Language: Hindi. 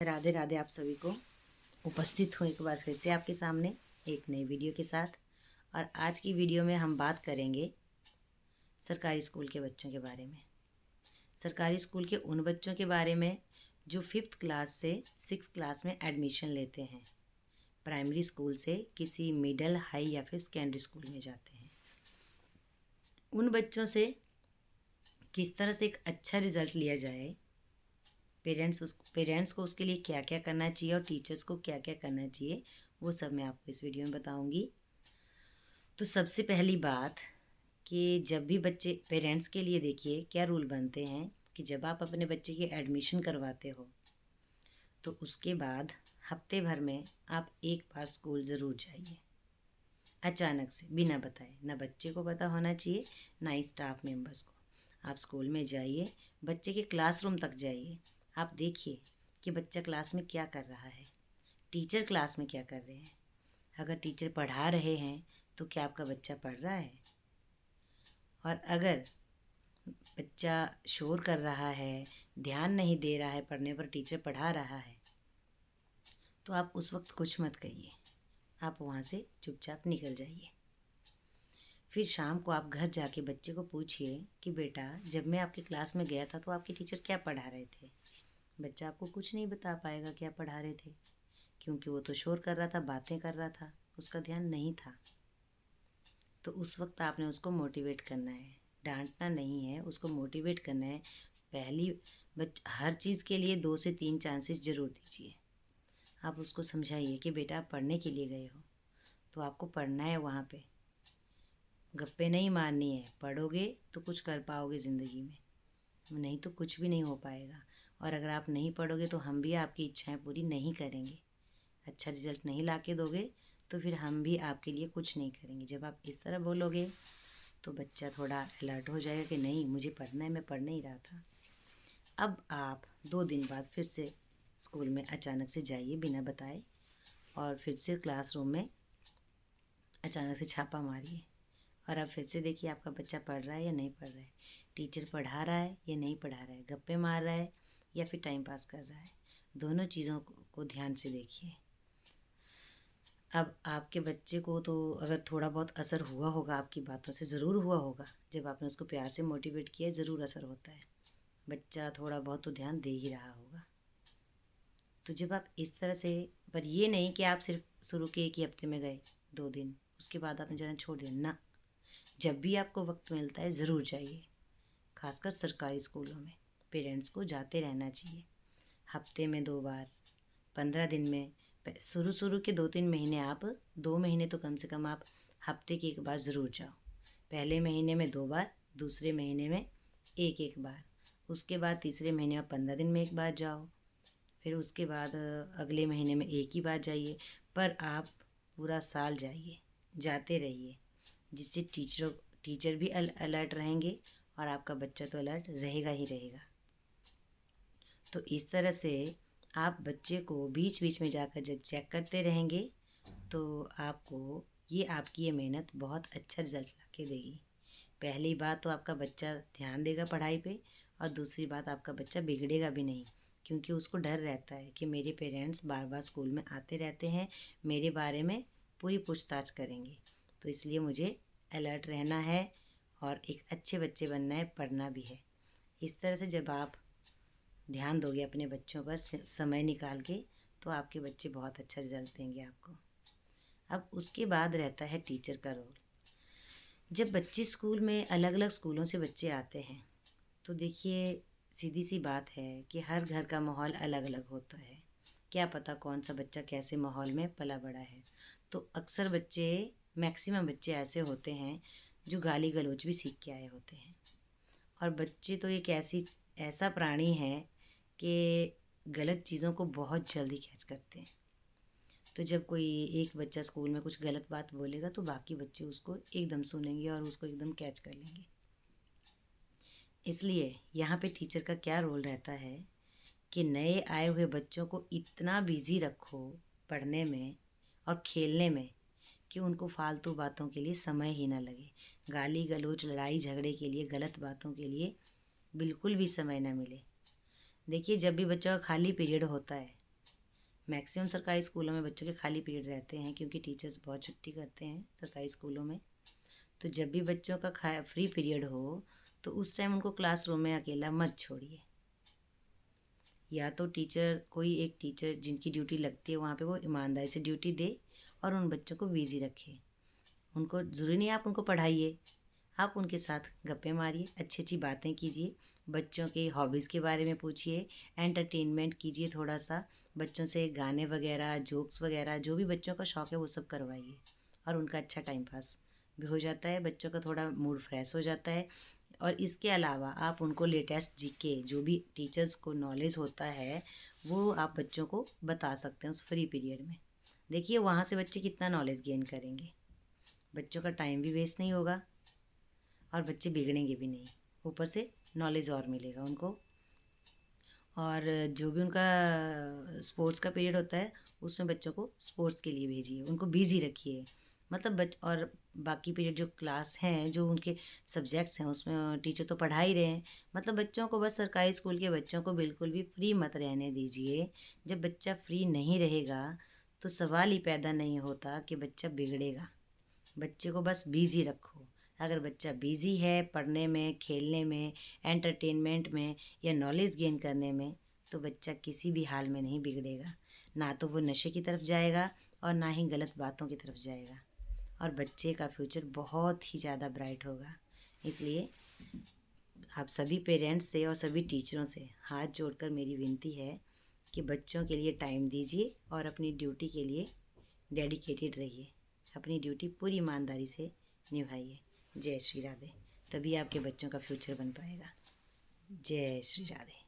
राधे राधे। आप सभी को उपस्थित हूँ एक बार फिर से आपके सामने एक नई वीडियो के साथ। और आज की वीडियो में हम बात करेंगे सरकारी स्कूल के बच्चों के बारे में। सरकारी स्कूल के उन बच्चों के बारे में जो 5th क्लास से 6th क्लास में एडमिशन लेते हैं, प्राइमरी स्कूल से किसी मिडिल, हाई या फिर सेकेंडरी स्कूल में जाते हैं। उन बच्चों से किस तरह से एक अच्छा रिज़ल्ट लिया जाए, पेरेंट्स को उसके लिए क्या क्या करना चाहिए और टीचर्स को क्या क्या करना चाहिए, वो सब मैं आपको इस वीडियो में बताऊंगी। तो सबसे पहली बात कि जब भी बच्चे, पेरेंट्स के लिए देखिए क्या रूल बनते हैं कि जब आप अपने बच्चे की एडमिशन करवाते हो तो उसके बाद हफ्ते भर में आप एक बार स्कूल ज़रूर जाइए। अचानक से बिना बताए, ना बच्चे को पता होना चाहिए ना ही स्टाफ मेंबर्स को। आप स्कूल में जाइए, बच्चे के क्लासरूम तक जाइए। आप देखिए कि बच्चा क्लास में क्या कर रहा है, टीचर क्लास में क्या कर रहे हैं। अगर टीचर पढ़ा रहे हैं तो क्या आपका बच्चा पढ़ रहा है? और अगर बच्चा शोर कर रहा है, ध्यान नहीं दे रहा है पढ़ने पर, टीचर पढ़ा रहा है, तो आप उस वक्त कुछ मत कहिए, आप वहाँ से चुपचाप निकल जाइए। फिर शाम को आप घर जाके बच्चे को पूछिए कि बेटा, जब मैं आपकी क्लास में गया था तो आपके टीचर क्या पढ़ा रहे थे। बच्चा आपको कुछ नहीं बता पाएगा क्या पढ़ा रहे थे, क्योंकि वो तो शोर कर रहा था, बातें कर रहा था, उसका ध्यान नहीं था। तो उस वक्त आपने उसको मोटिवेट करना है, डांटना नहीं है, उसको मोटिवेट करना है। पहली हर चीज़ के लिए 2 से 3 चांसेस ज़रूर दीजिए। आप उसको समझाइए कि बेटा आप पढ़ने के लिए गए हो तो आपको पढ़ना है, वहाँ पे गप्पे नहीं मारनी है। पढ़ोगे तो कुछ कर पाओगे ज़िंदगी में, नहीं तो कुछ भी नहीं हो पाएगा। और अगर आप नहीं पढ़ोगे तो हम भी आपकी इच्छाएं पूरी नहीं करेंगे। अच्छा रिजल्ट नहीं ला के दोगे तो फिर हम भी आपके लिए कुछ नहीं करेंगे। जब आप इस तरह बोलोगे तो बच्चा थोड़ा अलर्ट हो जाएगा कि नहीं, मुझे पढ़ना है, मैं पढ़ नहीं रहा था। अब आप 2 दिन बाद फिर से स्कूल में अचानक से जाइए बिना बताए, और फिर से क्लासरूम में अचानक से छापा मारिए और आप फिर से देखिए आपका बच्चा पढ़ रहा है या नहीं पढ़ रहा है, टीचर पढ़ा रहा है या नहीं पढ़ा रहा है, गप्पे मार रहा है या फिर टाइम पास कर रहा है। दोनों चीज़ों को ध्यान से देखिए। अब आपके बच्चे को तो अगर थोड़ा बहुत असर हुआ होगा, आपकी बातों से ज़रूर हुआ होगा। जब आपने उसको प्यार से मोटिवेट किया, ज़रूर असर होता है। बच्चा थोड़ा बहुत तो ध्यान दे ही रहा होगा। तो जब आप इस तरह से, पर ये नहीं कि आप सिर्फ शुरू के 1 ही हफ्ते में गए, 2 दिन, उसके बाद आपने जाना छोड़ दिया ना। जब भी आपको वक्त मिलता है ज़रूर जाइए। खासकर सरकारी स्कूलों में पेरेंट्स को जाते रहना चाहिए। हफ्ते में 2 बार, 15 दिन में, शुरू के 2-3 महीने, आप 2 महीने तो कम से कम आप हफ्ते की 1 बार ज़रूर जाओ। पहले महीने में 2 बार, दूसरे महीने में 1-1 बार, उसके बाद तीसरे महीने में 15 दिन में 1 बार जाओ, फिर उसके बाद अगले महीने में 1 ही बार जाइए। पर आप पूरा साल जाइए, जाते रहिए, जिससे टीचर भी अलर्ट रहेंगे और आपका बच्चा तो अलर्ट रहेगा ही रहेगा। तो इस तरह से आप बच्चे को बीच बीच में जाकर जब चेक करते रहेंगे तो आपकी ये मेहनत बहुत अच्छा रिज़ल्ट ला के देगी। पहली बात तो आपका बच्चा ध्यान देगा पढ़ाई पे, और दूसरी बात आपका बच्चा बिगड़ेगा भी नहीं, क्योंकि उसको डर रहता है कि मेरे पेरेंट्स बार बार स्कूल में आते रहते हैं, मेरे बारे में पूरी पूछताछ करेंगे, तो इसलिए मुझे अलर्ट रहना है और एक अच्छे बच्चे बनना है, पढ़ना भी है। इस तरह से जब आप ध्यान दोगे अपने बच्चों पर समय निकाल के, तो आपके बच्चे बहुत अच्छा रिज़ल्ट देंगे आपको। अब उसके बाद रहता है टीचर का रोल। जब बच्चे स्कूल में, अलग अलग स्कूलों से बच्चे आते हैं, तो देखिए सीधी सी बात है कि हर घर का माहौल अलग अलग होता है। क्या पता कौन सा बच्चा कैसे माहौल में पला बड़ा है। तो अक्सर बच्चे, मैक्सिमम बच्चे ऐसे होते हैं जो गाली गलौज भी सीख के आए होते हैं। और बच्चे तो एक ऐसा प्राणी है कि गलत चीज़ों को बहुत जल्दी कैच करते हैं। तो जब कोई एक बच्चा स्कूल में कुछ गलत बात बोलेगा तो बाकी बच्चे उसको एकदम सुनेंगे और उसको एकदम कैच कर लेंगे। इसलिए यहाँ पे टीचर का क्या रोल रहता है कि नए आए हुए बच्चों को इतना बिज़ी रखो पढ़ने में और खेलने में कि उनको फालतू बातों के लिए समय ही ना लगे। गाली गलौज, लड़ाई झगड़े के लिए, गलत बातों के लिए बिल्कुल भी समय ना मिले। देखिए जब भी बच्चों का खाली पीरियड होता है मैक्सिमम सरकारी स्कूलों में बच्चों के खाली पीरियड रहते हैं क्योंकि टीचर्स बहुत छुट्टी करते हैं सरकारी स्कूलों में। तो जब भी बच्चों का फ्री पीरियड हो तो उस टाइम उनको क्लासरूम में अकेला मत छोड़िए। या तो टीचर, कोई एक टीचर जिनकी ड्यूटी लगती है वहाँ पे, वो ईमानदारी से ड्यूटी दे और उन बच्चों को बिज़ी रखे। उनको ज़रूरी नहीं आप उनको पढ़ाइए, आप उनके साथ गप्पे मारिए, अच्छी अच्छी बातें कीजिए, बच्चों के हॉबीज़ के बारे में पूछिए, एंटरटेनमेंट कीजिए थोड़ा सा, बच्चों से गाने वगैरह, जोक्स वगैरह, जो भी बच्चों का शौक़ है वो सब करवाइए और उनका अच्छा टाइम पास भी हो जाता है, बच्चों का थोड़ा मूड फ्रेश हो जाता है। और इसके अलावा आप उनको लेटेस्ट जीके, जो भी टीचर्स को नॉलेज होता है वो आप बच्चों को बता सकते हैं उस फ्री पीरियड में। देखिए वहाँ से बच्चे कितना नॉलेज गेन करेंगे, बच्चों का टाइम भी वेस्ट नहीं होगा और बच्चे बिगड़ेंगे भी नहीं, ऊपर से नॉलेज और मिलेगा उनको। और जो भी उनका स्पोर्ट्स का पीरियड होता है उसमें बच्चों को स्पोर्ट्स के लिए भेजिए, उनको बिज़ी रखिए। मतलब और बाकी पीरियड जो क्लास हैं, जो उनके सब्जेक्ट्स हैं उसमें टीचर तो पढ़ा ही रहे हैं, मतलब बच्चों को बस सरकारी स्कूल के बच्चों को बिल्कुल भी फ्री मत रहने दीजिए। जब बच्चा फ्री नहीं रहेगा तो सवाल ही पैदा नहीं होता कि बच्चा बिगड़ेगा। बच्चे को बस बिज़ी रखो। अगर बच्चा बिज़ी है पढ़ने में, खेलने में, एंटरटेनमेंट में या नॉलेज गेन करने में, तो बच्चा किसी भी हाल में नहीं बिगड़ेगा। ना तो वो नशे की तरफ जाएगा और ना ही गलत बातों की तरफ जाएगा, और बच्चे का फ्यूचर बहुत ही ज़्यादा ब्राइट होगा। इसलिए आप सभी पेरेंट्स से और सभी टीचरों से हाथ जोड़कर मेरी विनती है कि बच्चों के लिए टाइम दीजिए और अपनी ड्यूटी के लिए डेडिकेटेड रहिए। अपनी ड्यूटी पूरी ईमानदारी से निभाइए। जय श्री राधे। तभी आपके बच्चों का फ्यूचर बन पाएगा। जय श्री राधे।